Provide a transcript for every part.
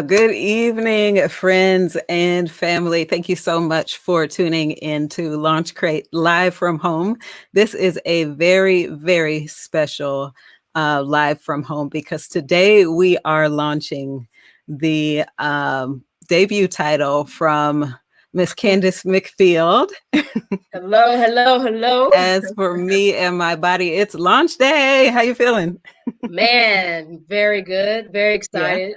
Good evening, friends and family. Thank you so much for tuning in to Launch Crate live from home. This is a very, very special live from home because today we are launching the debut title from Miss Candice McField. Hello, hello, hello. As for me and my body, it's launch day. How you feeling? Man, very good. Very Yeah, excited.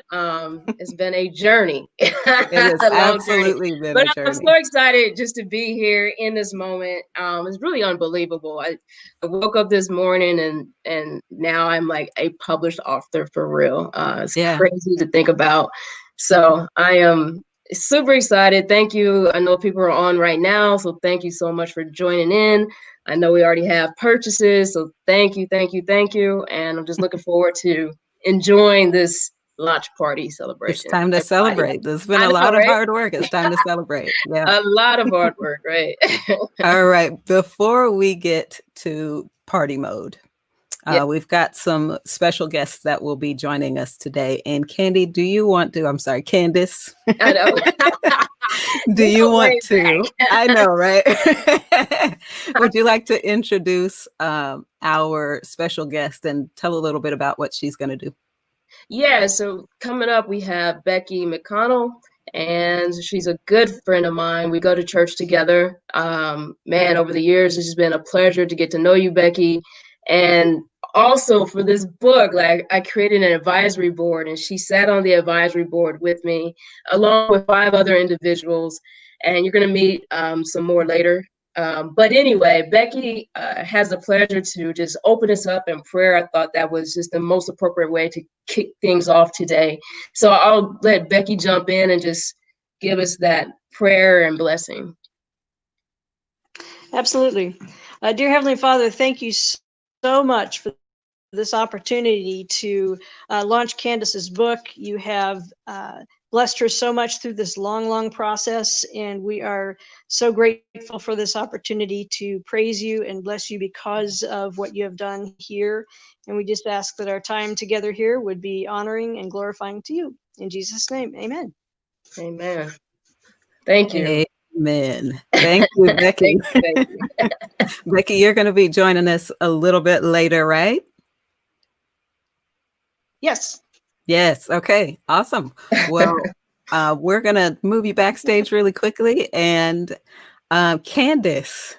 It's been a journey, it has a long journey. absolutely been But a I'm so journey. excited just to be here in this moment. It's really unbelievable. I woke up this morning and now I'm like a published author for real. It's Yeah. crazy to think about. So I am super excited. Thank you. I know people are on right now, so thank you so much for joining in. I know we already have purchases, so thank you, thank you, thank you. And I'm just looking forward to enjoying this launch party It's celebration. time to Everybody, celebrate. There's been I a know, lot of right? hard work. It's time to celebrate. Yeah. A lot of hard work, right? All right. Before we get to party mode, Yeah, we've got some special guests that will be joining us today. And Candy, do you want to? I'm sorry, Candice, I know. do You you go way want to? back. I know, right? Would you like to introduce our special guest and tell a little bit about what she's going to do? Yeah, so coming up, we have Becky McConnell, and she's a good friend of mine. We go to church together. Man, over the years, it's just been a pleasure to get to know you, Becky. And also for this book, like I created an advisory board, and she sat on the advisory board with me, along with 5 other individuals. And you're going to meet some more later. But anyway, Becky has the pleasure to just open us up in prayer. I thought that was just the most appropriate way to kick things off today. So I'll let Becky jump in and just give us that prayer and blessing. Absolutely. Dear Heavenly Father, thank you so much for this opportunity to launch Candice's book. You have blessed her so much through this long, long process, and we are so grateful for this opportunity to praise you and bless you because of what you have done here. And we just ask that our time together here would be honoring and glorifying to you. In Jesus' name, amen. Amen. Thank you. Amen. Thank you, Becky. Thank you, Becky. Becky, you're going to be joining us a little bit later, right? Yes. Yes. Okay. Awesome. Well, we're going to move you backstage really quickly. And Candice,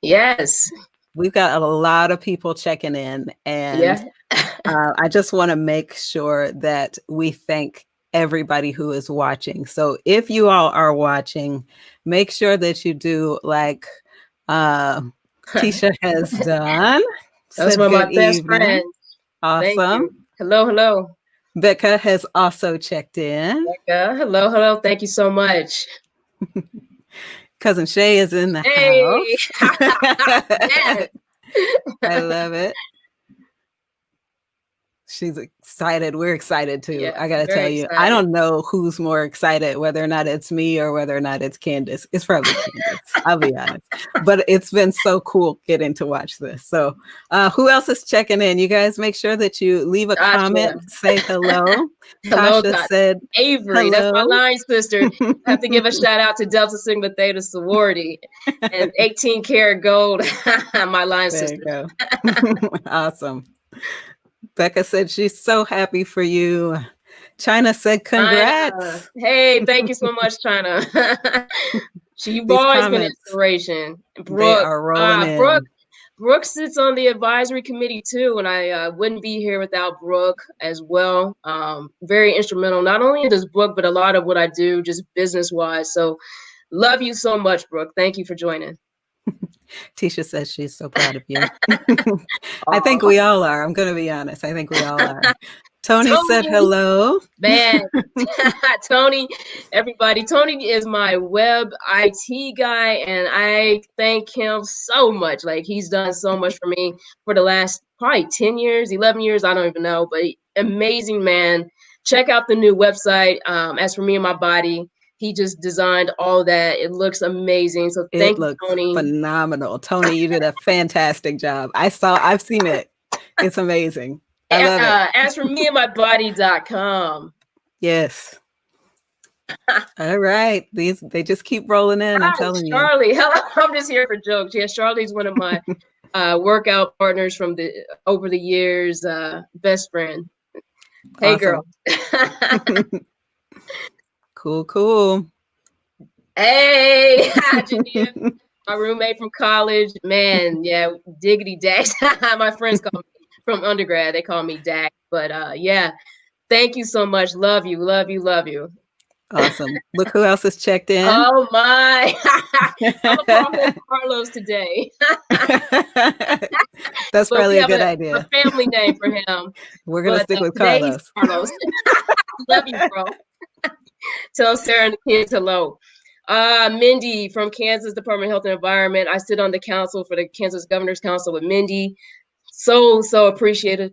Yes. we've got a lot of people checking in. And Yeah. I just want to make sure that we thank everybody who is watching. So if you all are watching, make sure that you do like Tisha has done. That's Said one of good my best evening. friends. Thank you. Awesome. Hello, hello. Becca has also checked in. Becca, hello, hello. Thank you so much. Cousin Shay is in the Hey. house. Yes. I love it. She's excited. We're excited too. Yeah, I got to tell very you, I excited. don't know who's more excited, whether or not it's me or whether or not it's Candice. It's probably Candice. I'll be honest. But it's been so cool getting to watch this. So who else is checking in? You guys make sure that you leave a Tasha. comment, say hello. Hello, Tasha Tasha. said Avery, that's my hello. line sister. I have to give a shout out to Delta Sigma Theta sorority and 18 karat gold, my line There you sister. go. Awesome. Becca said she's so happy for you. China said China. congrats. Hey, thank you so much, China. You've These always been comments, inspiration. they Brooke, are rolling Brooke, in. Brooke sits on the advisory committee too, and I wouldn't be here without Brooke as well. Very instrumental, not only in this book, but a lot of what I do, just business wise. So, love you so much, Brooke. Thank you for joining. Tisha says she's so proud of you. I think we all are. I'm going to be honest. I think we all are. Tony said Tony, hello. man, Tony, everybody. Tony is my web IT guy, and I thank him so much. Like he's done so much for me for the last probably 10 years, 11 years. I don't even know, but amazing man. Check out the new website. As for me and my body, he just designed all that. It looks amazing. So It thank you, looks Tony. phenomenal. Tony, you did a fantastic job. I've seen it. It's amazing. I love it. As for me and my body.com. Yes. All right. They just keep rolling in, I'm Hi, telling you. Charlie. Hello. I'm just here for jokes. Yeah, Charlie's one of my workout partners from the over the years. Best friend. Hey, girl. Awesome. Cool, cool. Hey, Janine, my roommate from college. Man, yeah, diggity Dax. My friends call me from undergrad. They call me Dax. But yeah, thank you so much. Love you, love you, love you. Awesome. Look who else has checked in. Oh my. I'm gonna call him Carlos today. That's But we probably a have good a idea. family name for him. We're going to But stick with today he's Carlos. Carlos. Love you, bro. Tell Sarah and the kids hello. Mindy from Kansas Department of Health and Environment. I sit on the council for the Kansas Governor's Council with Mindy. So appreciative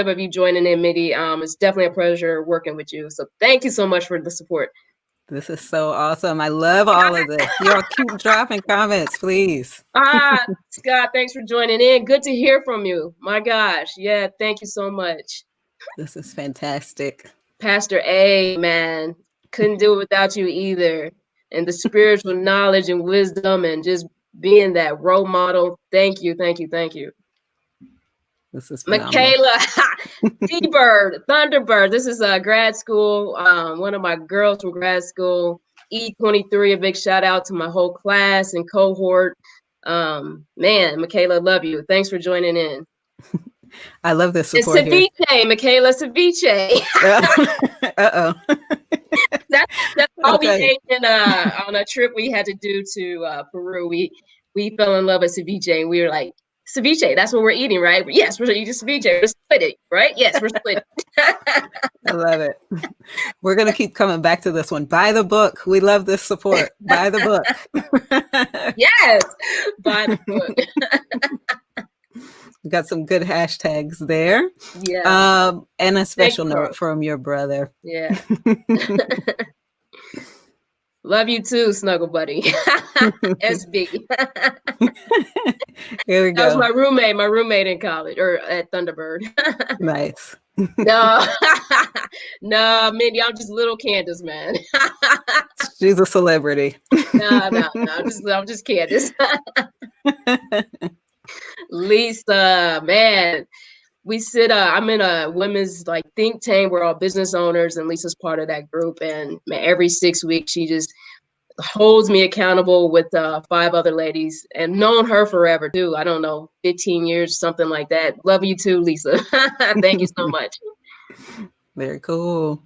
of you joining in, Mindy. It's definitely a pleasure working with you. So thank you so much for the support. This is so awesome. I love all of this. Y'all keep dropping comments, please. Scott, thanks for joining in. Good to hear from you. My gosh. Yeah, thank you so much. This is fantastic. Pastor A, man, couldn't do it without you either. And the spiritual knowledge and wisdom and just being that role model. Thank you, thank you, thank you. This is phenomenal. Michaela, T-Bird, Thunderbird. This is grad school. One of my girls from grad school, E23. A big shout out to my whole class and cohort. Man, Michaela, love you. Thanks for joining in. I love this It's support here. ceviche, Michaela, ceviche. Uh-oh. That's all Okay. we ate on a trip we had to do to Peru. We fell in love with ceviche, and we were like, ceviche, that's what we're eating, right? Yes, we're eating ceviche. We're split it, right? Yes, we're split it. I love it. We're going to keep coming back to this one. Buy the book. We love this support. Buy the book. Yes, buy the book. We got some good hashtags there. Yeah. And a special note from your brother. Yeah. Love you too, Snuggle Buddy. SB. Here we go. That was my roommate in college or at Thunderbird. Nice. No, no, Mindy, I'm just little Candice, man. She's a celebrity. No, I'm just Candice. Lisa, man, we sit. I'm in a women's like think tank. We're all business owners, and Lisa's part of that group. And man, every 6 weeks, she just holds me accountable with 5 other ladies, and known her forever too. I don't know, 15 years, something like that. Love you too, Lisa. Thank you so much. Very cool.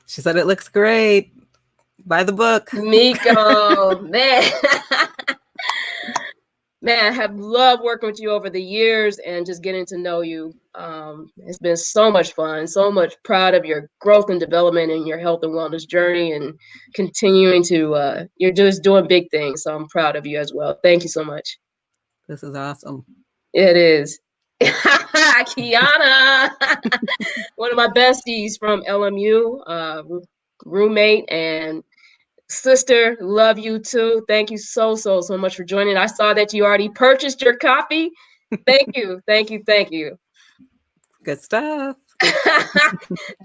She said it looks great. Buy the book. Miko, man. Man, I have loved working with you over the years and just getting to know you. It's been so much fun, so much proud of your growth and development and your health and wellness journey and continuing to, you're just doing big things. So I'm proud of you as well. Thank you so much. This is awesome. It is. Kiana, one of my besties from LMU, roommate and sister, love you too. Thank you so much for joining. I saw that you already purchased your copy. Thank you. Good stuff.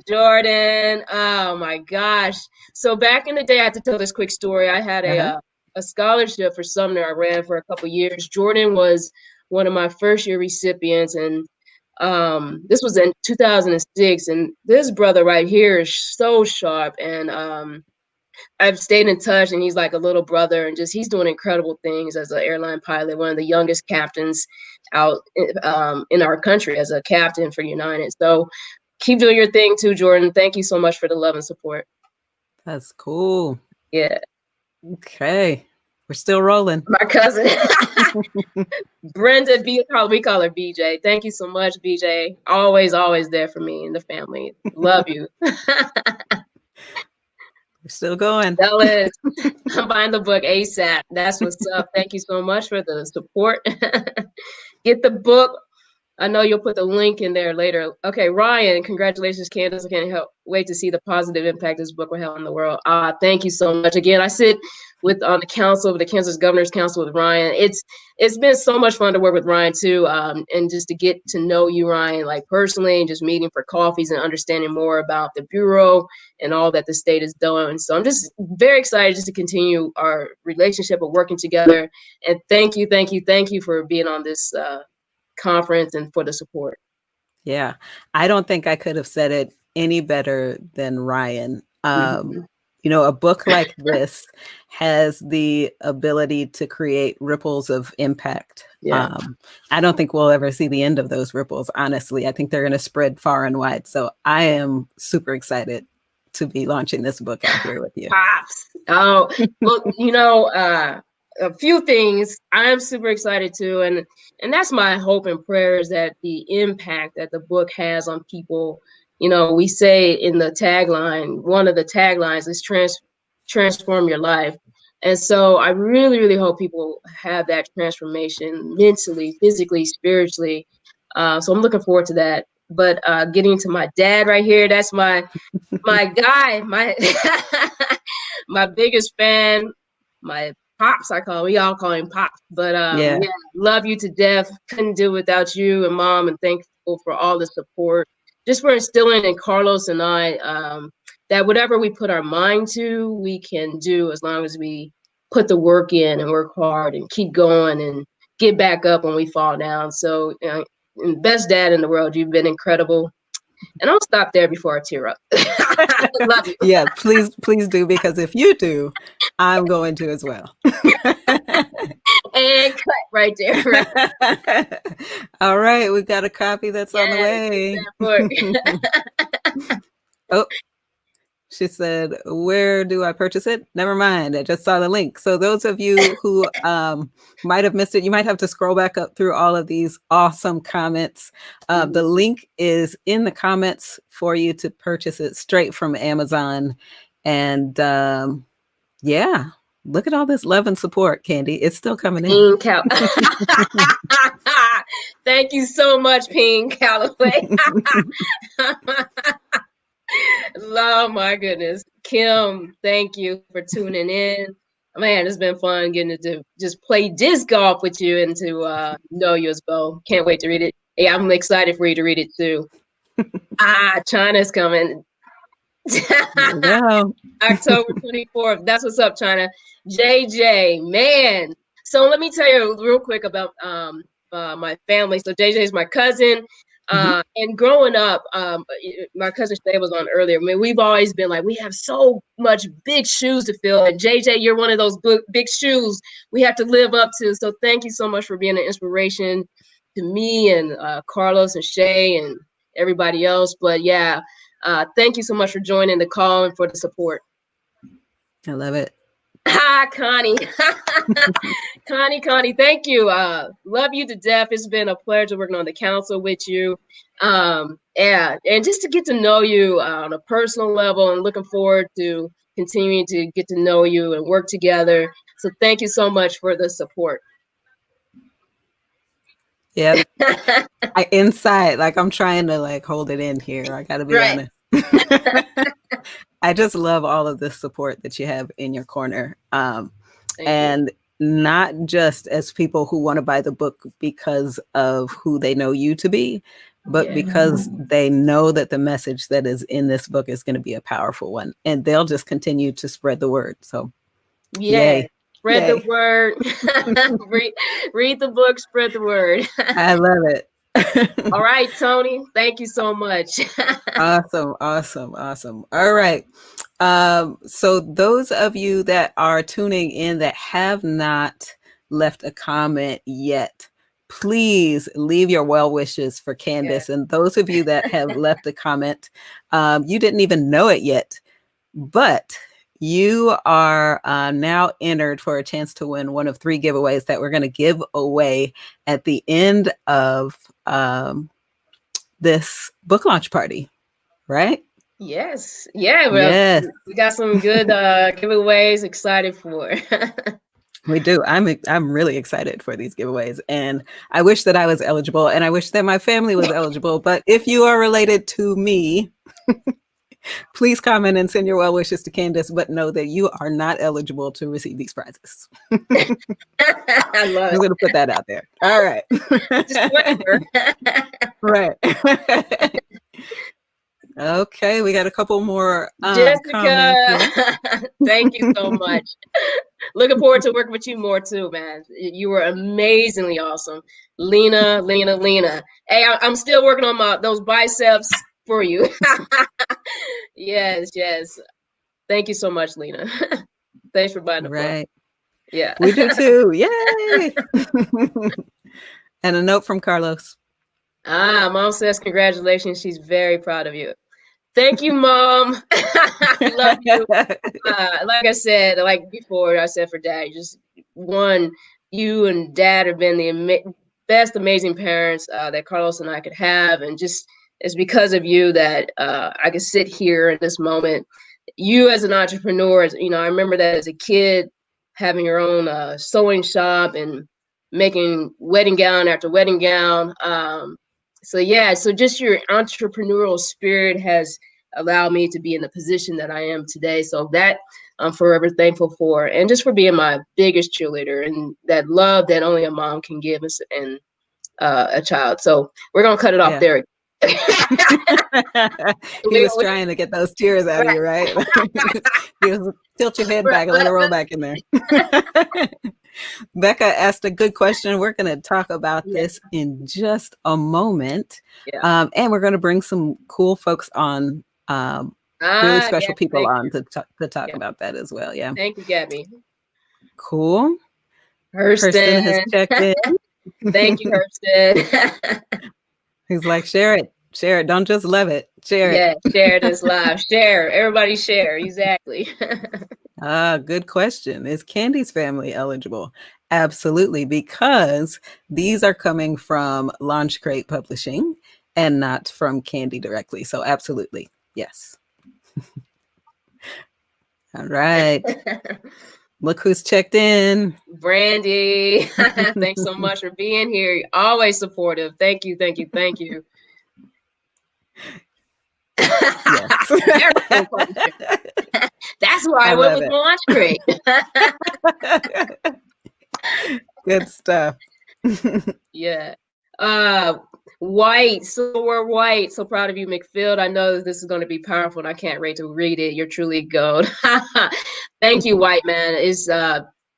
Jordan, oh my gosh. So back in the day, I have to tell this quick story. I had a scholarship for Sumner I ran for a couple years. Jordan was one of my first year recipients, and this was in 2006. And this brother right here is so sharp, and I've stayed in touch, and he's like a little brother, and just he's doing incredible things as an airline pilot, one of the youngest captains out in our country as a captain for United. So keep doing your thing too, Jordan. Thank you so much for the love and support. That's cool. Yeah. Okay. We're still rolling. My cousin, Brenda, we call her BJ. Thank you so much, BJ. Always there for me and the family. Love you. We're still going. Dallas, I'm buying the book ASAP. That's what's up. Thank you so much for the support. Get the book. I know you'll put the link in there later. Okay, Ryan, congratulations, Candace. I can't wait to see the positive impact this book will have on the world. Thank you so much. Again, I sit on the council, the Kansas Governor's Council with Ryan. It's been so much fun to work with Ryan too, and just to get to know you, Ryan, like personally, and just meeting for coffees and understanding more about the Bureau and all that the state is doing. So I'm just very excited just to continue our relationship of working together. And thank you for being on this conference and for the support. Yeah, I don't think I could have said it any better than Ryan. You know, a book like this has the ability to create ripples of impact. Yeah. I don't think we'll ever see the end of those ripples, honestly. I think they're going to spread far and wide. So I am super excited to be launching this book out here with you. Pops. Oh, well, you know, a few things. I'm super excited too, and that's my hope and prayer, is that the impact that the book has on people. You know, we say in the tagline, one of the taglines is transform your life. And so I really, really hope people have that transformation mentally, physically, spiritually. So I'm looking forward to that. But getting to my dad right here, that's my guy, my biggest fan, my pops, we all call him Pops. But yeah, love you to death. Couldn't do without you and Mom, and thankful for all the support. Just for instilling in Carlos and I that whatever we put our mind to, we can do, as long as we put the work in and work hard and keep going and get back up when we fall down. So, you know, best dad in the world, you've been incredible. And I'll stop there before I tear up. Love you. Yeah, please do, because if you do, I'm going to as well. And cut right there. Right. All right, we've got a copy that's on the way. Oh, she said, where do I purchase it? Never mind, I just saw the link. So those of you who might have missed it, you might have to scroll back up through all of these awesome comments. The link is in the comments for you to purchase it straight from Amazon. And yeah, look at all this love and support, Candy. It's still coming in. Thank you so much, Ping Calloway. Oh my goodness. Kim, thank you for tuning in. Man, it's been fun getting to just play disc golf with you and to know you as well. Can't wait to read it. Yeah, I'm excited for you to read it too. China's coming. October 24th. That's what's up, China. JJ, man. So let me tell you real quick about my family. So JJ is my cousin. And growing up, my cousin Shay was on earlier. I mean, we've always been like, we have so much big shoes to fill. And JJ, you're one of those big shoes we have to live up to. So thank you so much for being an inspiration to me and Carlos and Shay and everybody else. But yeah, thank you so much for joining the call and for the support. I love it. Connie. Connie, thank you. Love you to death. It's been a pleasure working on the council with you. Yeah, and just to get to know you on a personal level, and looking forward to continuing to get to know you and work together. So thank you so much for the support. Yeah. Inside, like I'm trying to like hold it in here. I gotta be honest. I just love all of this support that you have in your corner. And not just as people who want to buy the book because of who they know you to be, but because they know that the message that is in this book is going to be a powerful one, and they'll just continue to spread the word. So yay. Spread the word. read the book, spread the word. I love it. All right, Tony, thank you so much. Awesome. All right. So those of you that are tuning in that have not left a comment yet, please leave your well wishes for Candice. And those of you that have left a comment, you didn't even know it yet, but you are now entered for a chance to win one of 3 giveaways that we're going to give away at the end of this book launch party, right? Yes. Yeah. Well, we got some good giveaways. Excited for. We do. I'm really excited for these giveaways, and I wish that I was eligible, and I wish that my family was eligible. But if you are related to me, please comment and send your well wishes to Candice, but know that you are not eligible to receive these prizes. I love I'm it. going to put that out there. All right. Disclaimer. Right. Okay, we got a couple more Jessica, comments here. thank you so much. Looking forward to working with you more too, man. You were amazingly awesome. Lena. Hey, I'm still working on those biceps for you. Yes. Thank you so much, Lena. Thanks for buying the book. Right. Yeah. We do too. Yay. And a note from Carlos. Mom says congratulations. She's very proud of you. Thank you, Mom. Love you. Like I said, like before, I said for Dad, just one, you and Dad have been the best, amazing parents that Carlos and I could have, and just it's because of you that I could sit here in this moment. You as an entrepreneur, you know, I remember that as a kid, having your own sewing shop and making wedding gown after wedding gown. So yeah, so just your entrepreneurial spirit has allowed me to be in the position that I am today. So that I'm forever thankful for, and just for being my biggest cheerleader and that love that only a mom can give us and a child. So we're gonna cut it off there. He was trying to get those tears out of you, right? Tilt your head back and let it roll back in there. Becca asked a good question. We're going to talk about this in just a moment. And we're going to bring some cool folks on, really special people on to talk about that as well. Yeah. Thank you, Gabby. Cool. Hurston has checked in. Thank you, Hurston. He's like, share it. Don't just love it. Share it. Yeah, share this live. Share. Everybody share. Exactly. Good question. Is Candy's family eligible? Absolutely, because these are coming from Launch Crate Publishing and not from Candy directly. So absolutely, yes. All right. Look who's checked in. Brandy. Thanks so much for being here. You're always supportive. Thank you. Yes. That's why I went with Launch Crate. Good stuff. Yeah. White. So we're white. So proud of you, McField. I know this is going to be powerful and I can't wait to read it. You're truly gold. Thank you, White man. It's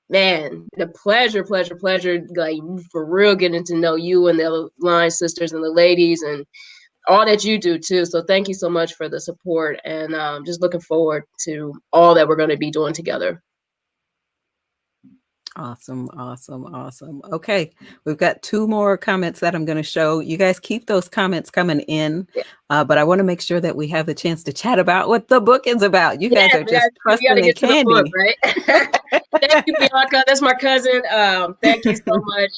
man, the pleasure, like for real getting to know you and the line sisters and the ladies and all that you do too. So thank you so much for the support, and just looking forward to all that we're going to be doing together. Awesome. Okay, we've got 2 more comments that I'm going to show. You guys keep those comments coming in, but I want to make sure that we have the chance to chat about what the book is about. You guys are just trusting in Candy. Book, right? Thank you, Bianca. That's my cousin. Thank you so much.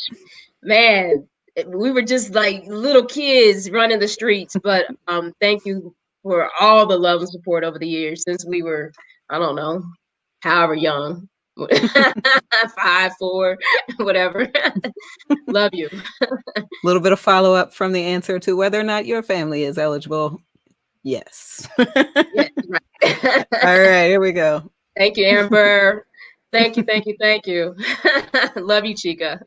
Man, we were just like little kids running the streets, but thank you for all the love and support over the years since we were, I don't know, however young. 5, 4, whatever. Love you. A little bit of follow-up from the answer to whether or not your family is eligible. Yes. Yes, right. All right, here we go. Thank you, Amber. Thank you. Love you, Chica.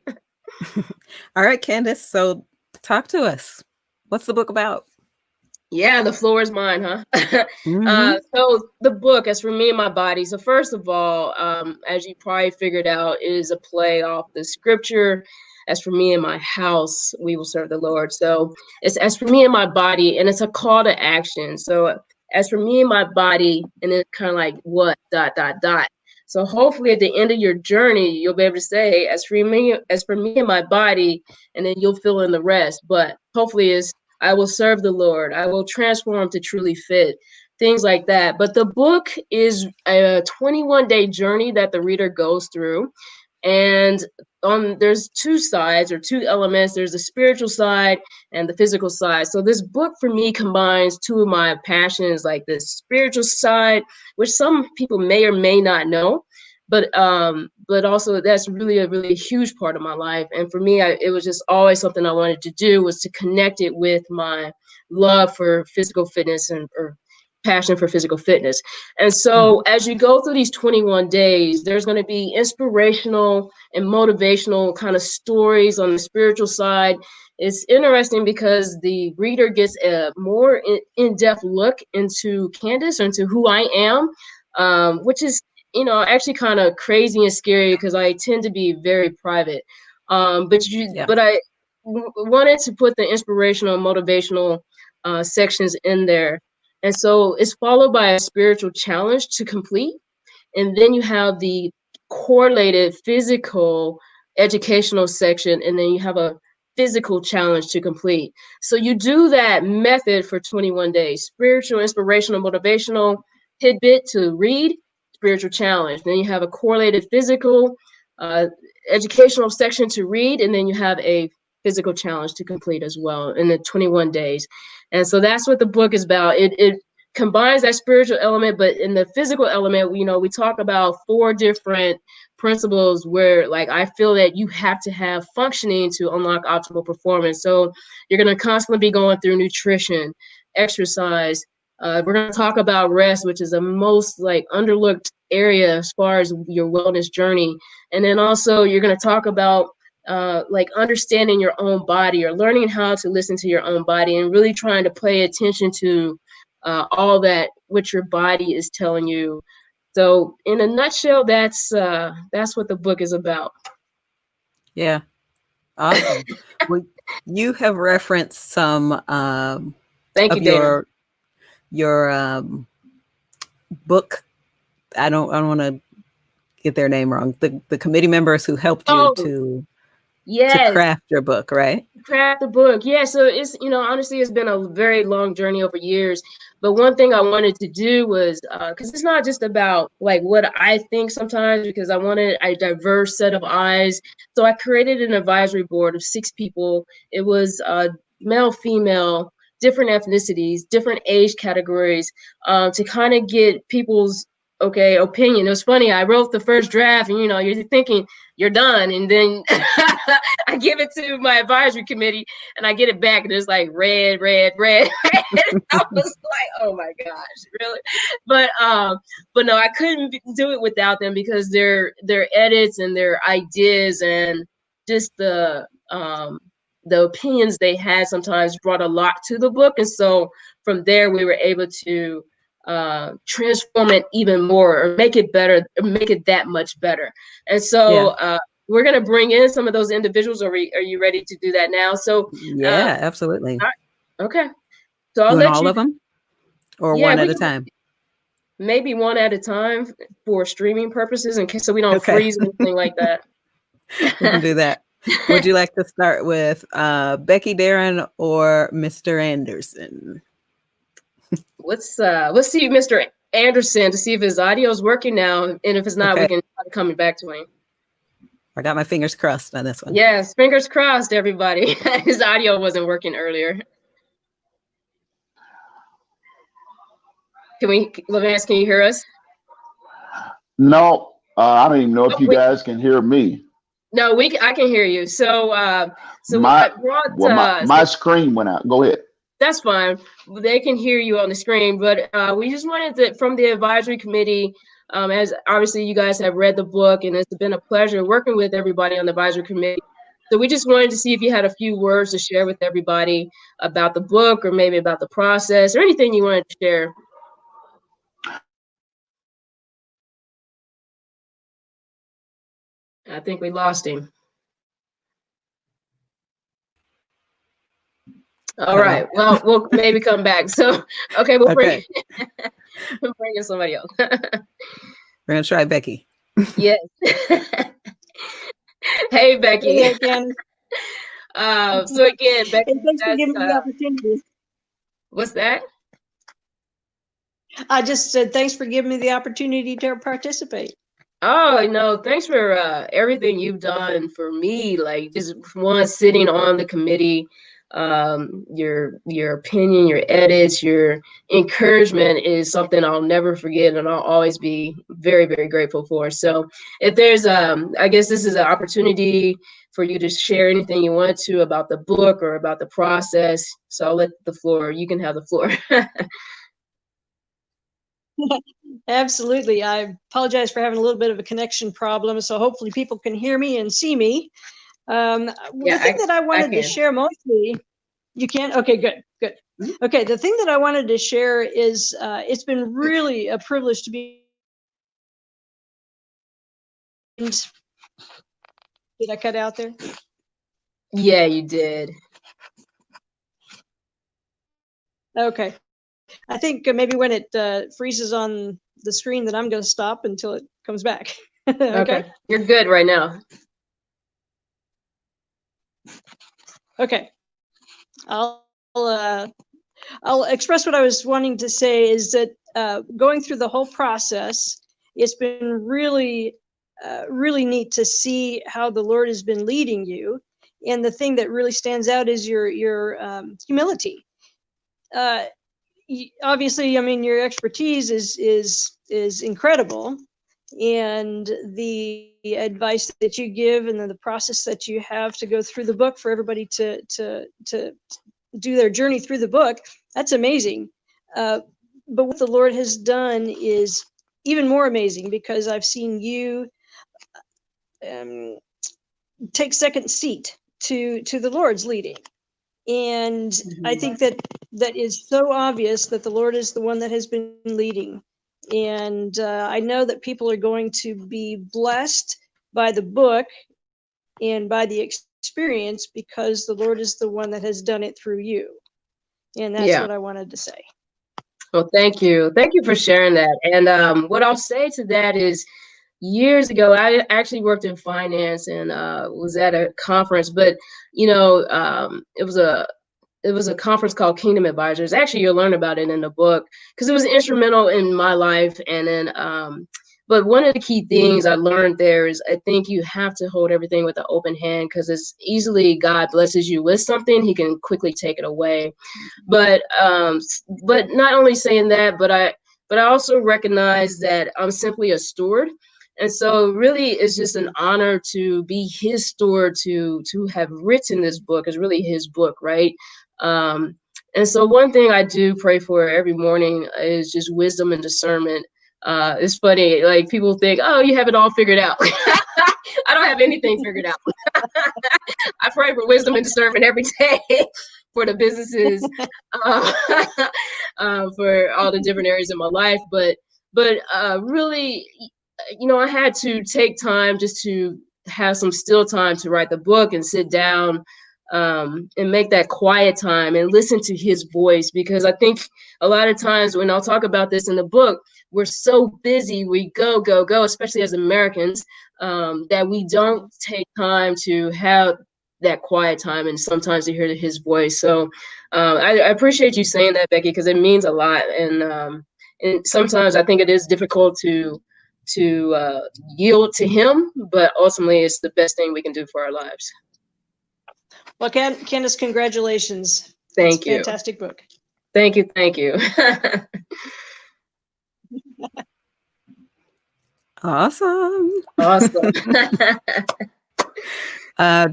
All right, Candice. So talk to us. What's the book about? Yeah, the floor is mine, huh? So the book, As for Me and My Body. So first of all, as you probably figured out, is a play off the scripture, as for me and my house, we will serve the Lord. So it's as for me and my body, and it's a call to action. So as for me and my body, and it's kind of like what, ... So hopefully at the end of your journey, you'll be able to say, as for me and my body, and then you'll fill in the rest. But hopefully it's, I will serve the Lord. I will transform to truly fit, things like that. But the book is a 21-day journey that the reader goes through. And there's 2 sides or 2 elements. There's the spiritual side and the physical side. So this book for me combines 2 of my passions, like the spiritual side, which some people may or may not know. But also that's really a huge part of my life. And for me, it was just always something I wanted to do, was to connect it with my love for physical fitness or passion for physical fitness. And so as you go through these 21 days, there's going to be inspirational and motivational kind of stories on the spiritual side. It's interesting because the reader gets a more in-depth look into Candice, or into who I am, which is, actually kind of crazy and scary because I tend to be very private. But I wanted to put the inspirational and motivational sections in there. And so it's followed by a spiritual challenge to complete. And then you have the correlated physical educational section, and then you have a physical challenge to complete. So you do that method for 21 days: spiritual, inspirational, motivational tidbit to read, spiritual challenge. Then you have a correlated physical educational section to read, and then you have a physical challenge to complete as well in the 21 days. And so that's what the book is about. It combines that spiritual element, but in the physical element, we talk about 4 different principles where, like, I feel that you have to have functioning to unlock optimal performance. So you're going to constantly be going through nutrition, exercise. We're going to talk about rest, which is the most underlooked area as far as your wellness journey. And then also you're going to talk about understanding your own body, or learning how to listen to your own body, and really trying to pay attention to all that what your body is telling you. So in a nutshell, that's what the book is about. Yeah. Awesome. Well, you have referenced some Thank of you, Dana. your book. I don't want to get their name wrong. The committee members who helped you to craft your book, right? Craft the book. Yeah. So it's, honestly, it's been a very long journey over years. But one thing I wanted to do was, because it's not just about what I think sometimes, because I wanted a diverse set of eyes. So I created an advisory board of 6 people. It was male, female, different ethnicities, different age categories, to kind of get people's opinion. It was funny. I wrote the first draft, and you're thinking you're done, and then I give it to my advisory committee, and I get it back, and it's like red, red, red. I was like, oh my gosh, really? But no, I couldn't do it without them, because their edits and their ideas and just the opinions they had sometimes brought a lot to the book. And so from there, we were able to transform it even more, or make it better, or make it that much better. And so we're going to bring in some of those individuals. Are you ready to do that now? So yeah, absolutely. Okay. So I'll let all of them, or one at a time? Maybe one at a time for streaming purposes, in case so we don't freeze anything like that. We can do that. Would you like to start with Becky, Darren, or Mr. Anderson? Let's see Mr. Anderson, to see if his audio is working now, and if it's not, we can try coming back to him. I got my fingers crossed on this one. Yes, fingers crossed, everybody. His audio wasn't working earlier. Levance, can you hear us? No, I don't even know if you guys can hear me. No, I can hear you. So my screen went out. Go ahead. That's fine. They can hear you on the screen, but we just wanted to, from the advisory committee, as obviously you guys have read the book, and it's been a pleasure working with everybody on the advisory committee. So we just wanted to see if you had a few words to share with everybody about the book, or maybe about the process, or anything you wanted to share. I think we lost him. All right. Well, we'll maybe come back. So, okay, we'll bring in somebody else. We're gonna try Becky. Yes. Hey, Becky. Hey, again. So again, Becky, thanks for giving me the opportunity. What's that? I just said thanks for giving me the opportunity to participate. Oh, no, thanks for everything you've done for me. Like, just one, sitting on the committee, your opinion, your edits, your encouragement is something I'll never forget, and I'll always be very, very grateful for. So if there's, I guess this is an opportunity for you to share anything you want to about the book or about the process. So I'll let you can have the floor. Absolutely. I apologize for having a little bit of a connection problem, so hopefully people can hear me and see me. The thing that I wanted to share mostly, you can? Okay, good. Okay, the thing that I wanted to share is it's been really a privilege to be. Did I cut out there? Yeah, you did. Okay. I think maybe when it freezes on the screen that I'm going to stop until it comes back. Okay. You're good right now. Okay. I'll express what I was wanting to say is that going through the whole process, it's been really, really neat to see how the Lord has been leading you. And the thing that really stands out is your humility. Obviously, I mean, your expertise is incredible, and the advice that you give and the process that you have to go through the book for everybody to do their journey through the book, that's amazing. But what the Lord has done is even more amazing, because I've seen you take second seat to the Lord's leading. And I think that is so obvious that the Lord is the one that has been leading. And I know that people are going to be blessed by the book and by the experience, because the Lord is the one that has done it through you. And that's what I wanted to say. Well, thank you. Thank you for sharing that. And what I'll say to that is, years ago, I actually worked in finance and was at a conference, but it was a conference called Kingdom Advisors. Actually, you'll learn about it in the book, because it was instrumental in my life. And then, but one of the key things I learned there is, I think you have to hold everything with an open hand, because it's easily God blesses you with something, he can quickly take it away. But not only saying that, but I also recognize that I'm simply a steward. And so really it's just an honor to be his steward, to have written this book. Is really his book, right? And so one thing I do pray for every morning is just wisdom and discernment. It's funny, like people think, oh, you have it all figured out. I don't have anything figured out. I pray for wisdom and discernment every day for the businesses, for all the different areas of my life. But really, I had to take time just to have some still time to write the book and sit down and make that quiet time and listen to his voice. Because I think a lot of times, when I'll talk about this in the book, we're so busy, we go, especially as Americans, that we don't take time to have that quiet time and sometimes to hear his voice. So I appreciate you saying that, Becky, because it means a lot. And sometimes I think it is difficult to yield to him, but ultimately it's the best thing we can do for our lives. Well, Candice, congratulations. Thank you. Fantastic book. Thank you. Awesome.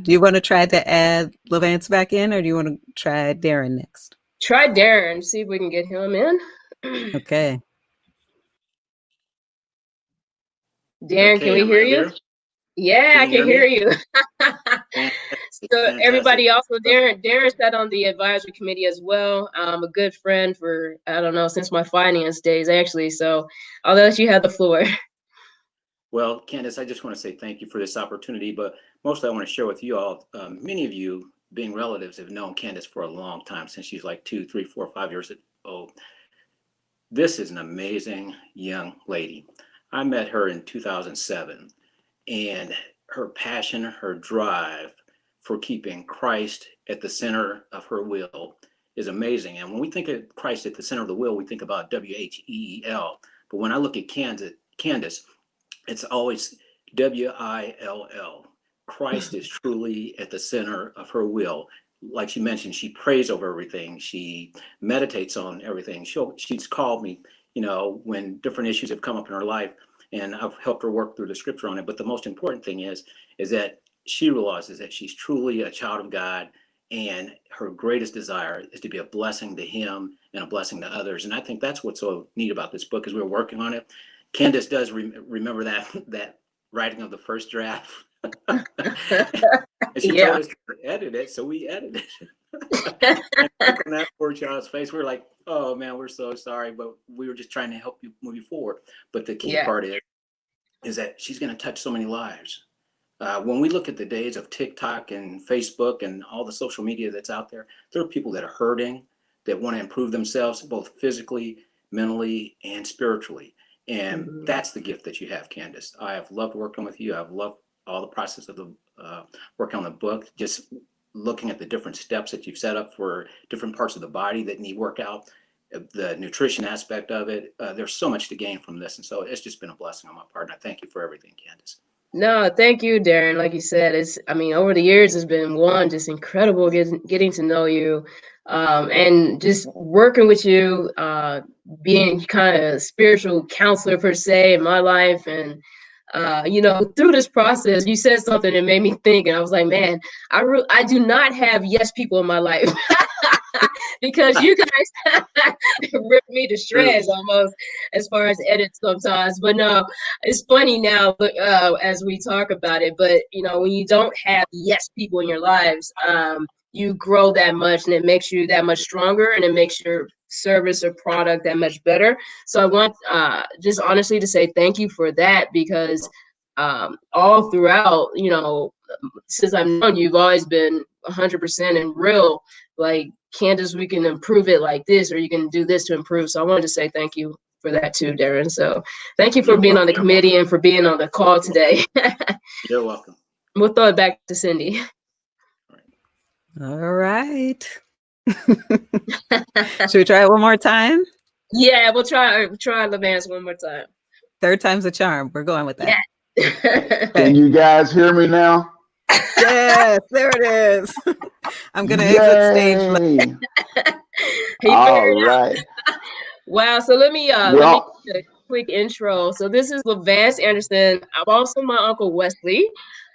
Do you want to try to add Levance back in, or do you want to try Darren next? Try Darren, see if we can get him in. Okay. Darren, can we hear you? Yeah, I can hear you. So everybody else, Darren sat on the advisory committee as well. I'm a good friend for, I don't know, since my finance days, actually. So I'll let you have the floor. Well, Candice, I just want to say thank you for this opportunity, but mostly I want to share with you all, many of you being relatives have known Candice for a long time, since she's like 2, 3, 4, 5 years old. This is an amazing young lady. I met her in 2007, and her passion, her drive for keeping Christ at the center of her will is amazing. And when we think of Christ at the center of the will, we think about W-H-E-E-L. But when I look at Candice, it's always W-I-L-L. Christ is truly at the center of her will. like she mentioned, she prays over everything. She meditates on everything. She's called me, when different issues have come up in her life, and I've helped her work through the scripture on it. But the most important thing is that she realizes that she's truly a child of God, and her greatest desire is to be a blessing to him and a blessing to others. And I think that's what's so neat about this book as we're working on it. Candice does remember that writing of the first draft. And she Yeah. told us to edit it, so we edited it. And look on that poor child's face, we're like, oh man, we're so sorry, but we were just trying to help you move you forward. But the key Yeah. part is that she's going to touch so many lives. When we look at the days of TikTok and Facebook and all the social media that's out there are people that are hurting, that want to improve themselves, both physically, mentally, and spiritually. And that's the gift that you have, Candice. I have loved working with you. I've loved all the process of the work on the book, just looking at the different steps that you've set up for different parts of the body that need workout, the nutrition aspect of it. There's so much to gain from this. And so it's just been a blessing on my part. And I thank you for everything, Candice. No, thank you, Darren. Like you said, over the years, it's been just incredible getting to know you, and just working with you, being kind of spiritual counselor per se in my life. And, through this process, you said something that made me think, and I was like, man, I do not have yes people in my life. Because you guys rip me to shreds almost as far as edits sometimes. But no, it's funny now, but as we talk about it. But when you don't have yes people in your lives, you grow that much, and it makes you that much stronger, and it makes your service or product that much better. So I want just honestly to say thank you for that, because all throughout, since I've known you, you've always been 100% and real. Like, Candice, we can improve it like this, or you can do this to improve. So I wanted to say thank you for that too, Darren. So thank you for being on the committee and for being on the call today. You're welcome. We'll throw it back to Cindy. All right. Should we try it one more time? Yeah, we'll try Levance one more time. Third time's a charm. We're going with that. Yeah. Can you guys hear me now? Yes, there it is. I'm going to exit stage. All right. Wow. So let me give a quick intro. So this is Levance Anderson. I'm also my Uncle Wesley.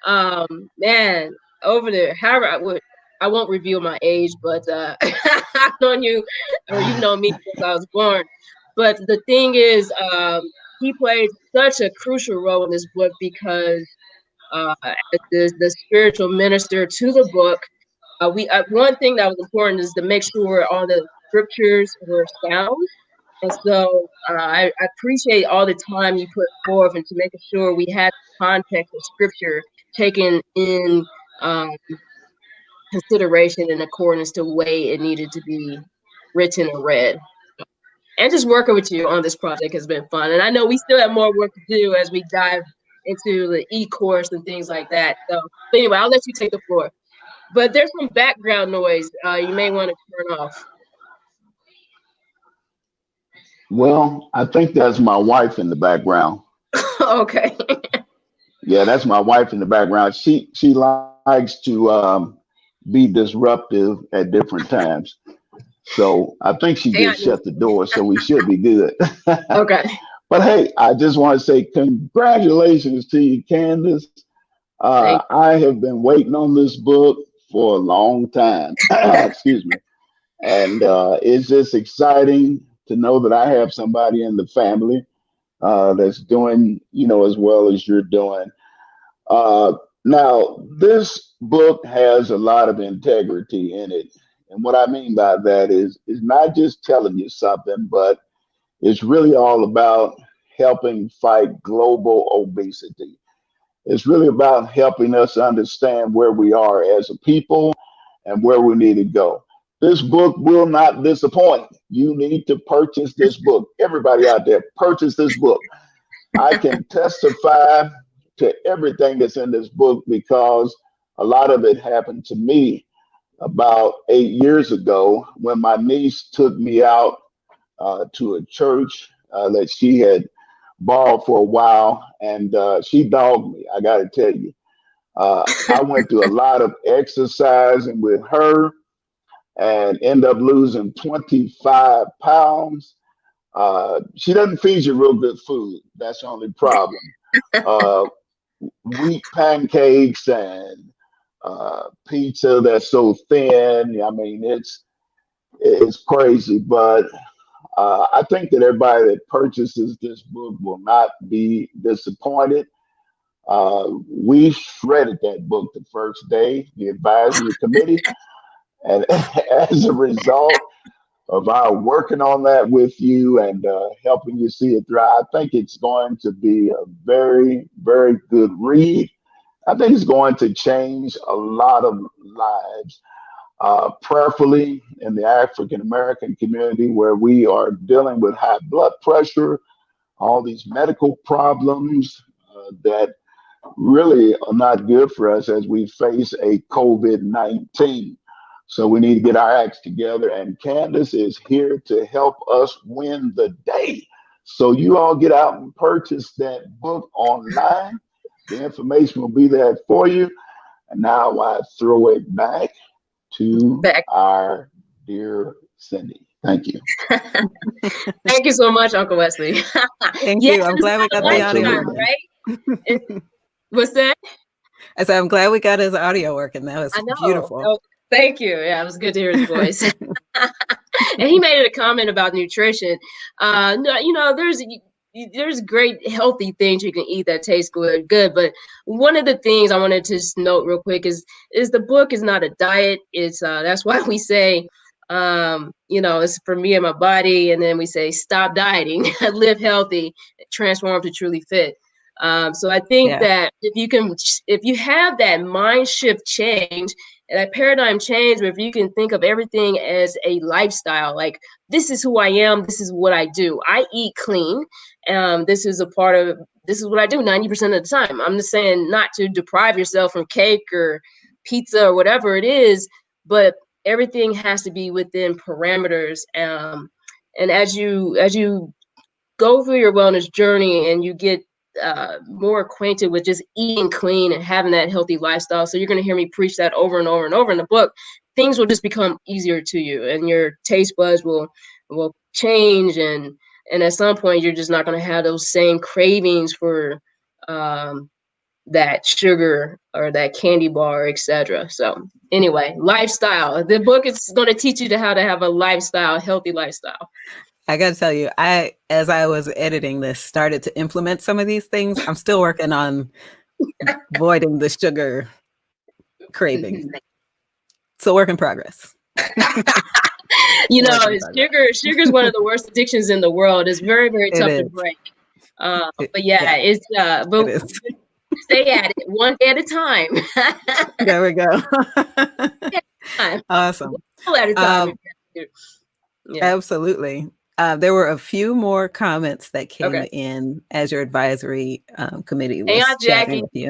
Man, over there. However, I won't reveal my age, but I've known you, or you've known me since I was born. But the thing is, he played such a crucial role in this book, because the spiritual minister to the book. One thing that was important is to make sure all the scriptures were sound. And so I appreciate all the time you put forth into making sure we had the context of scripture taken in consideration in accordance to the way it needed to be written or read. And just working with you on this project has been fun. And I know we still have more work to do as we dive into the e-course and things like that. So but anyway, I'll let you take the floor. But there's some background noise you may want to turn off. Well, I think that's my wife in the background. Okay. Yeah, that's my wife in the background. She likes to be disruptive at different times. So I think she just shut the door, so we should be good. Okay. But hey, I just want to say congratulations to you, Candice. I have been waiting on this book for a long time. Excuse me. And it's just exciting to know that I have somebody in the family that's doing, as well as you're doing. Now, this book has a lot of integrity in it. And what I mean by that is not just telling you something, but it's really all about helping fight global obesity. It's really about helping us understand where we are as a people and where we need to go. This book will not disappoint. You need to purchase this book. Everybody out there, purchase this book. I can testify to everything that's in this book because a lot of it happened to me about 8 years ago when my niece took me out to a church that she had borrowed for a while, and she dogged me. I got to tell you, I went through a lot of exercising with her and end up losing 25 pounds. She doesn't feed you real good food. That's the only problem. Uh, Wheat pancakes and pizza that's so thin. I mean, it's crazy. But I think that everybody that purchases this book will not be disappointed. We shredded that book the first day, the advisory committee, and as a result of our working on that with you and helping you see it through, I think it's going to be a very, very good read. I think it's going to change a lot of lives, prayerfully in the African American community where we are dealing with high blood pressure, all these medical problems that really are not good for us as we face a COVID-19. So we need to get our acts together, and Candice is here to help us win the day. So you all get out and purchase that book online. The information will be there for you. And now I throw it back to our dear Cindy. Thank you. Thank you so much, Uncle Wesley. Thank Yes, you. I'm glad we got the audio lifestyle, working. right? What's that? I said, I'm glad we got his audio working. That was I know. beautiful. Oh, thank you. Yeah, it was good to hear his voice. And he made a comment about nutrition. No, you know, there's great healthy things you can eat that taste good. But one of the things I wanted to just note real quick is the book is not a diet. It's that's why we say you know, it's for me and my body, and then we say stop dieting, live healthy, transform to truly fit. So I think that if you have that mind shift change, that paradigm change, where if you can think of everything as a lifestyle, like this is who I am, this is what I do. I eat clean. This is what I do 90% of the time. I'm just saying not to deprive yourself from cake or pizza or whatever it is, but everything has to be within parameters. And as you go through your wellness journey and you get more acquainted with just eating clean and having that healthy lifestyle, so you're going to hear me preach that over and over and over in the book, things will just become easier to you, and your taste buds will change, and at some point you're just not going to have those same cravings for that sugar or that candy bar, etc. So anyway, lifestyle. The book is going to teach you how to have a lifestyle, healthy lifestyle. I got to tell you, as I was editing this, started to implement some of these things. I'm still working on avoiding the sugar craving. It's a work in progress. You know, sugar is one of the worst addictions in the world. It's very, very tough to break. But yeah, it's but it is. Stay at it one day at a time. There we go. Awesome. At a time. Absolutely. There were a few more comments that came in as your advisory committee was chatting with you.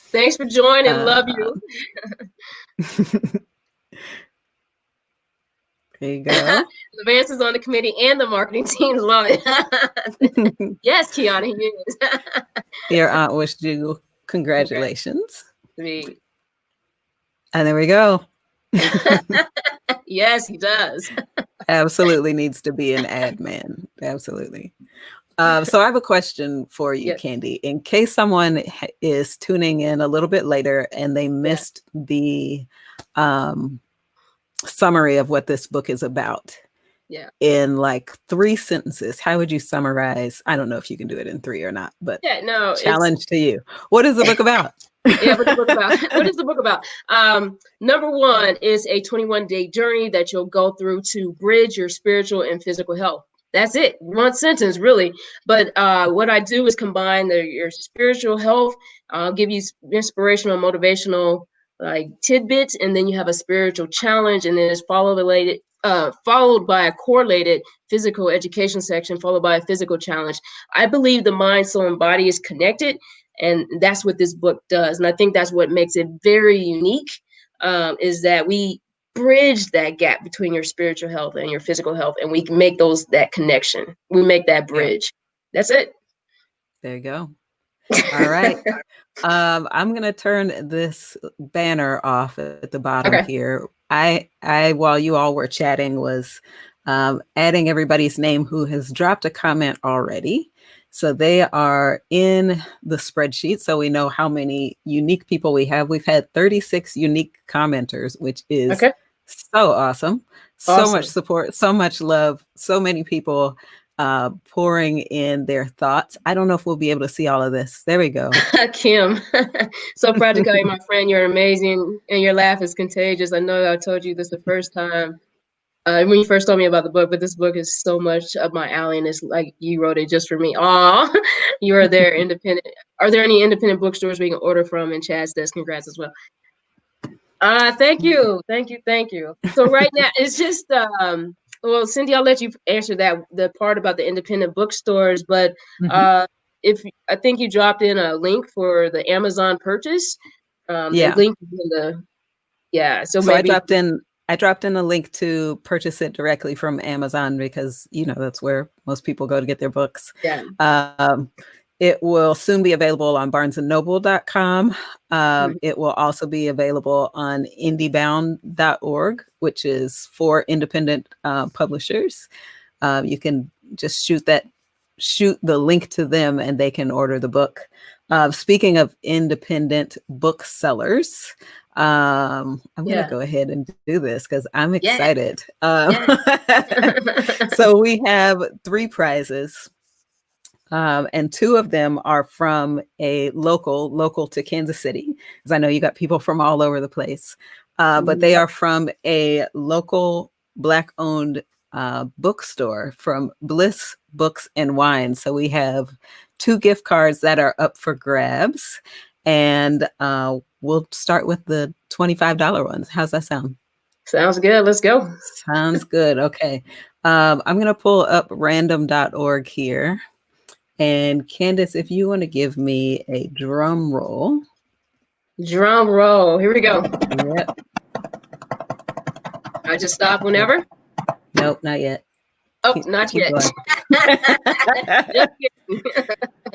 Thanks for joining. Love you. There you go. Vance is on the committee and the marketing team. Love it. Yes, Kiana, he is. Your aunt wished you congratulations. Sweet. And there we go. Yes, he does. Absolutely needs to be an ad man. Absolutely. So I have a question for you, Candy. In case someone is tuning in a little bit later and they missed the summary of what this book is about. Yeah. In like 3 sentences, how would you summarize? I don't know if you can do it in 3 or not, but challenge to you. What is the book about? Yeah, what's the book about? What is the book about? Number 1 is a 21-day journey that you'll go through to bridge your spiritual and physical health. That's it. 1 sentence, really. But what I do is combine your spiritual health. I'll give you inspirational, motivational like tidbits, and then you have a spiritual challenge, and then it's followed by a correlated physical education section, followed by a physical challenge. I believe the mind, soul, and body is connected, and that's what this book does. And I think that's what makes it very unique, is that we bridge that gap between your spiritual health and your physical health, and we can make that connection. We make that bridge. That's it. There you go. All right. I'm going to turn this banner off at the bottom Okay. here. I, while you all were chatting, was adding everybody's name who has dropped a comment already. So they are in the spreadsheet. So we know how many unique people we have. We've had 36 unique commenters, which is Okay. so awesome. So much Awesome. support, so much love, so many people pouring in their thoughts. I don't know if we'll be able to see all of this. There we go. Kim, so proud to call you my friend. You're amazing, and your laugh is contagious. I know I told you this the first time when you first told me about the book, but this book is so much up my alley, and it's like you wrote it just for me. Aw, you are there, independent. Are there any independent bookstores we can order from? And Chad says congrats as well. Thank you. So right now it's just well, Cindy, I'll let you answer the part about the independent bookstores, but if I think you dropped in a link for the Amazon purchase. Yeah. The link is in the so So maybe I dropped in a link to purchase it directly from Amazon because, you know, that's where most people go to get their books. Yeah. It will soon be available on barnesandnoble.com. It will also be available on indiebound.org, which is for independent publishers. You can just shoot the link to them and they can order the book. Speaking of independent booksellers, I'm going to go ahead and do this because I'm excited. So we have 3 prizes. And 2 of them are from a local to Kansas City, because I know you got people from all over the place. But they are from a local Black-owned bookstore from Bliss Books and Wine. So we have 2 gift cards that are up for grabs. And we'll start with the $25 ones. How's that sound? Sounds good. Let's go. Sounds good. Okay. I'm going to pull up random.org here. And Candice, if you want to give me a drum roll. Drum roll. Here we go. Yep. I just stop whenever? Nope, not yet. Oh, not yet.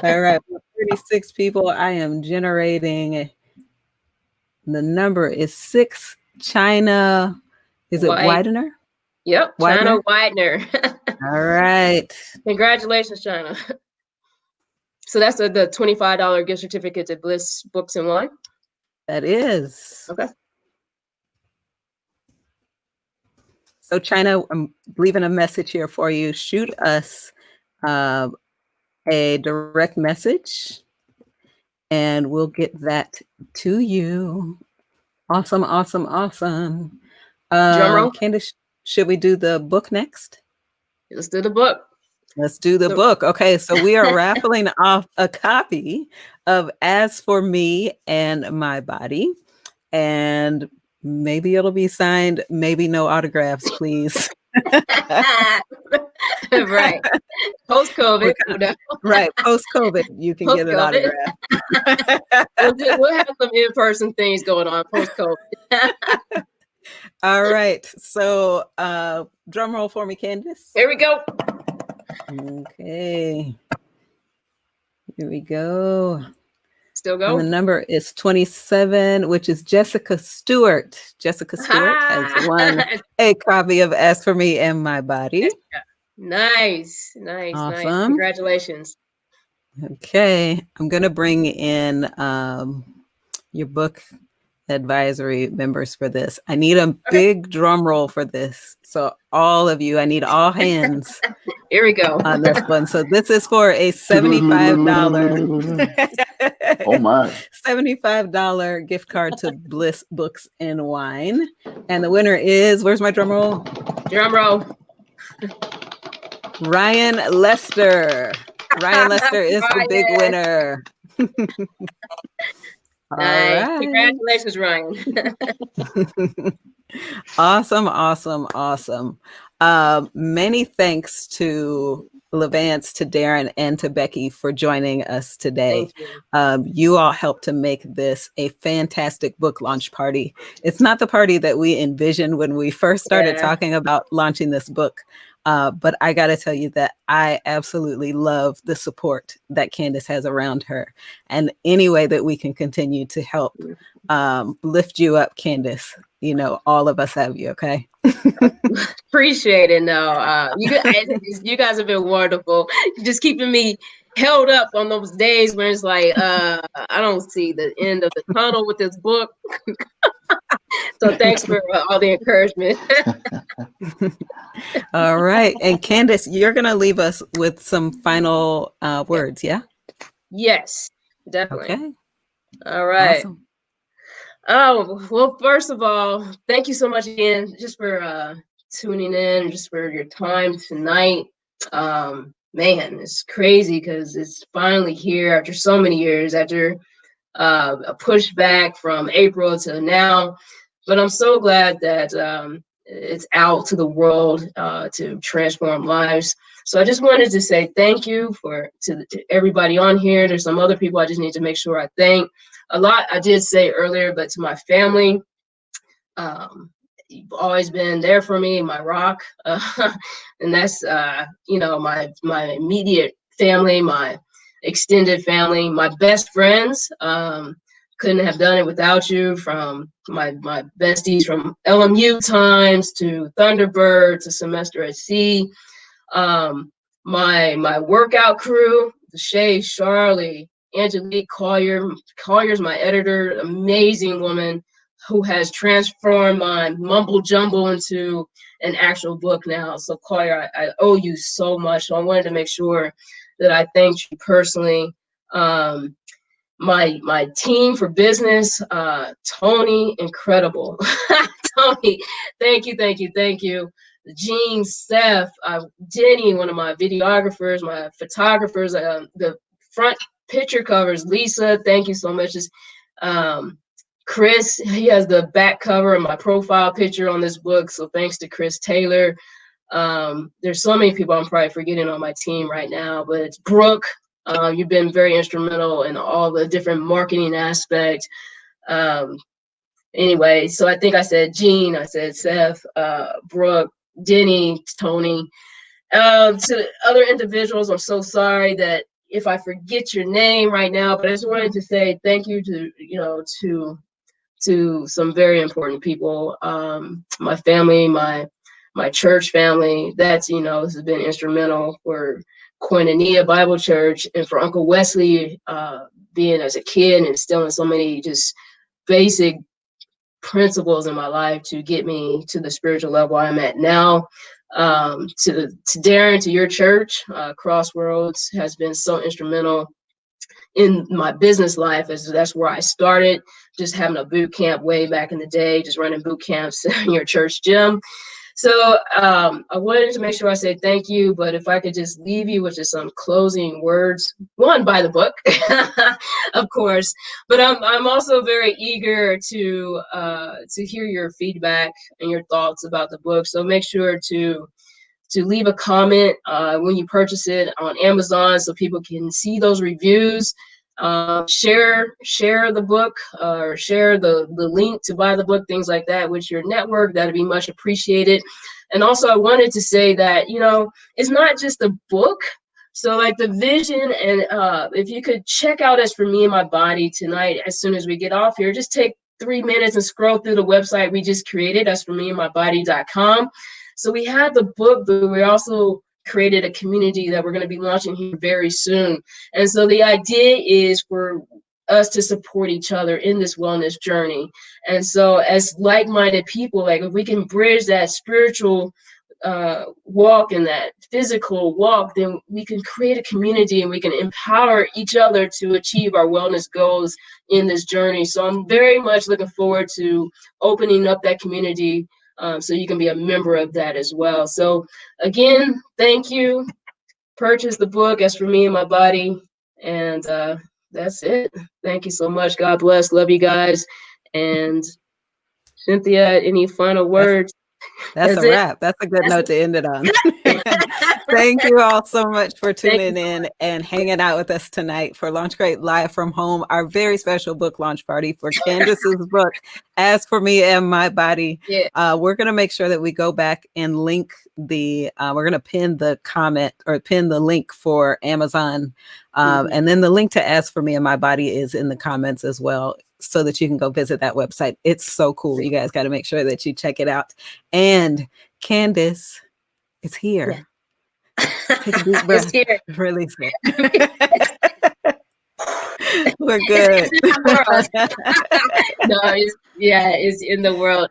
All right. 36 people. I am generating. The number is 6. China. Is it Widener? Yep. China Widener. All right. Congratulations, China. So that's the $25 gift certificate to Bliss Books and Wine? That is. Okay. So China, I'm leaving a message here for you. Shoot us a direct message and we'll get that to you. Awesome. Drum roll. Candice, should we do the book next? Let's do the book. Let's do the book. Okay, so we are raffling off a copy of As for Me and My Body. And maybe it'll be signed, maybe no autographs, please. Right. Post-COVID. Right, post-COVID, you can get an autograph. We'll have some in-person things going on post-COVID. All right, so drum roll for me, Candice. Here we go. Okay. Here we go. Still go. And the number is 27, which is Jessica Stewart. Jessica Stewart has won a copy of As for Me and My Body. Nice. Awesome. Congratulations. Okay. I'm going to bring in your book advisory members for this. I need a big drum roll for this. So all of you, I need all hands. Here we go. On this one. So this is for a $75. Oh my. $75 gift card to Bliss Books and Wine. And the winner is, where's my drum roll? Drum roll. Ryan Lester. Ryan Lester is the big winner. Nice. Right. Congratulations, Ryan. Awesome. Many thanks to Levance, to Darren, and to Becky for joining us today. You all helped to make this a fantastic book launch party. It's not the party that we envisioned when we first started talking about launching this book, But I got to tell you that I absolutely love the support that Candice has around her, and any way that we can continue to help lift you up, Candice. You know, all of us have you. Okay. Appreciate it. No, you guys have been wonderful. Just keeping me held up on those days when it's like I don't see the end of the tunnel with this book. So thanks for all the encouragement. All right. And Candice, you're going to leave us with some final words. Yeah. Yes, definitely. Okay. All right. Awesome. Oh, well, first of all, thank you so much again just for tuning in, just for your time tonight. Man, it's crazy because it's finally here after so many years, after a pushback from April to now. But I'm so glad that it's out to the world to transform lives. So I just wanted to say thank you to everybody on here. There's some other people I just need to make sure I thank. A lot I did say earlier, but to my family, you've always been there for me, my rock, and that's my immediate family, my extended family, my best friends. Couldn't have done it without you. From my besties from LMU times to Thunderbird to Semester at Sea. My workout crew, Shay, Charlie, Angelique Collier. Collier's my editor, amazing woman who has transformed my mumble jumble into an actual book now. So Collier, I owe you so much. So I wanted to make sure that I thanked you personally. My team for business, Tony, incredible. Tony, thank you. Jean, Steph, Jenny, one of my videographers, my photographers, the front picture covers, Lisa, thank you so much. Chris, he has the back cover and my profile picture on this book, so thanks to Chris Taylor. There's so many people I'm probably forgetting on my team right now, but it's Brooke. You've been very instrumental in all the different marketing aspects. Anyway, so I think I said Jean, I said Seth, Brooke, Denny, Tony. To other individuals, I'm so sorry that if I forget your name right now, but I just wanted to say thank you to some very important people. My family, my church family, this has been instrumental for Koinonia Bible Church and for Uncle Wesley, being as a kid and instilling so many just basic principles in my life to get me to the spiritual level I'm at now. To Darren, to your church, Crossroads has been so instrumental in my business life, as that's where I started, just having a boot camp way back in the day, just running boot camps in your church gym. So I wanted to make sure I say thank you, but if I could just leave you with just some closing words. One, buy the book, of course, but I'm also very eager to hear your feedback and your thoughts about the book. So make sure to leave a comment when you purchase it on Amazon so people can see those reviews. Share the book or share the link to buy the book, things like that with your network. That'd be much appreciated. And also I wanted to say that, it's not just a book. So like the vision, and if you could check out As For Me and My Body tonight, as soon as we get off here, just take 3 minutes and scroll through the website we just created, asformeandmybody.com. So we have the book, but we also created a community that we're going to be launching here very soon. And so the idea is for us to support each other in this wellness journey. And so as like-minded people, like if we can bridge that spiritual walk and that physical walk, then we can create a community and we can empower each other to achieve our wellness goals in this journey. So I'm very much looking forward to opening up that community so you can be a member of that as well. So again, thank you. Purchase the book, As For Me and My Body. And that's it. Thank you so much. God bless. Love you guys. And Cynthia, any final words? That's That's a it. wrap. That's a good That's note to end it on. Thank you all so much for tuning in and hanging out with us tonight for Launch Crate Live from Home, our very special book launch party for Candice's book, As for Me and My Body. Yeah. We're going to make sure that we go back and link we're going to pin the comment or pin the link for Amazon. And then the link to As for Me and My Body is in the comments as well, so that you can go visit that website. It's so cool. You guys got to make sure that you check it out. And Candice is here. Yeah. Take a deep breath. It's here. Release it. We're good. No, it's in the world.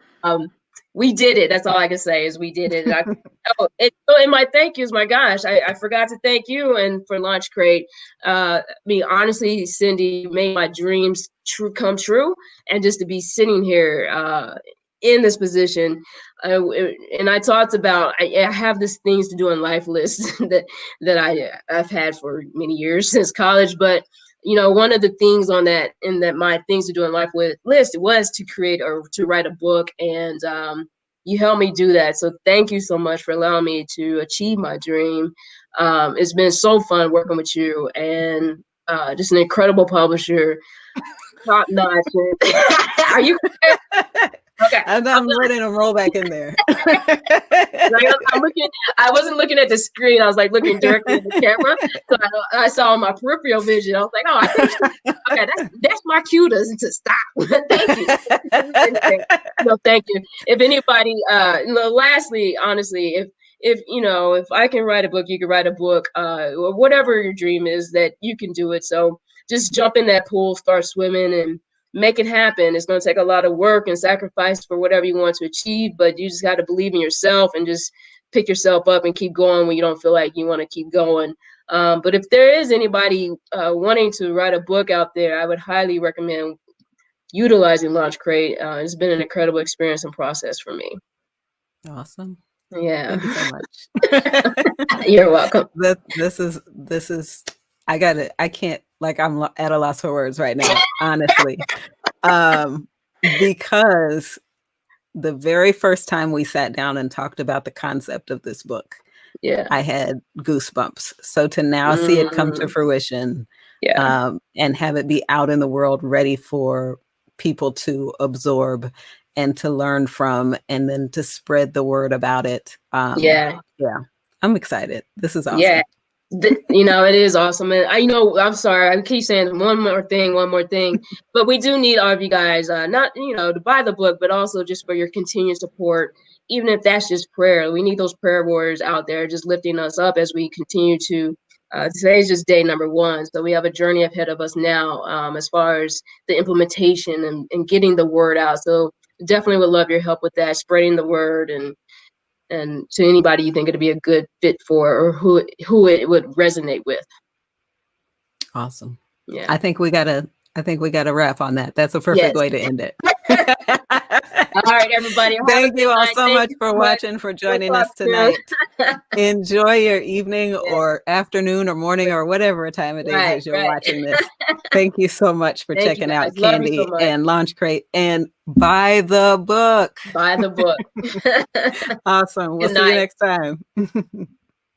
We did it. That's all I can say is we did it. And my thank yous, my gosh, I forgot to thank you and for Launch Crate. Honestly, Cindy, you made my dreams come true, and just to be sitting here in this position, and I talked about I have this things to do in life list that I've had for many years since college, but one of the things on that my things to do in life list was to create or to write a book, and you helped me do that. So thank you so much for allowing me to achieve my dream. It's been so fun working with you, and just an incredible publisher, top notch. Are you okay? I'm letting them roll back in there. I wasn't looking at the screen. I was like looking directly at the camera. So I saw my peripheral vision. I was like, oh, I think okay, that's my cue to stop. Thank you. No, thank you. If anybody, lastly, honestly, if I can write a book, you can write a book, or whatever your dream is, that you can do it. So just jump in that pool, start swimming, and make it happen. It's going to take a lot of work and sacrifice for whatever you want to achieve, but you just got to believe in yourself and just pick yourself up and keep going when you don't feel like you want to keep going. But if there is anybody wanting to write a book out there, I would highly recommend utilizing Launch Crate. It's been an incredible experience and process for me. Awesome. Yeah. Thank you so much. You're welcome. This is I got it. I can't, I'm at a loss for words right now, honestly. Because the very first time we sat down and talked about the concept of this book, yeah, I had goosebumps. So to now see it come to fruition, and have it be out in the world, ready for people to absorb and to learn from, and then to spread the word about it. I'm excited. This is awesome. Yeah. It is awesome. And I'm sorry, I keep saying one more thing, but we do need all of you guys, not, to buy the book, but also just for your continued support, even if that's just prayer. We need those prayer warriors out there just lifting us up as we continue to, today's just day number 1. So we have a journey ahead of us now, as far as the implementation and getting the word out. So definitely would love your help with that, spreading the word, and to anybody you think it'd be a good fit for, or who it would resonate with. Awesome. Yeah. I think we gotta wrap on that. That's a perfect way to end it. All right, everybody. Thank you all so much for watching, for joining us tonight. Enjoy your evening or afternoon or morning or whatever time of day you're watching this. Thank you so much for checking out Candy and Launch Crate, and buy the book. Buy the book. Awesome. We'll see you next time.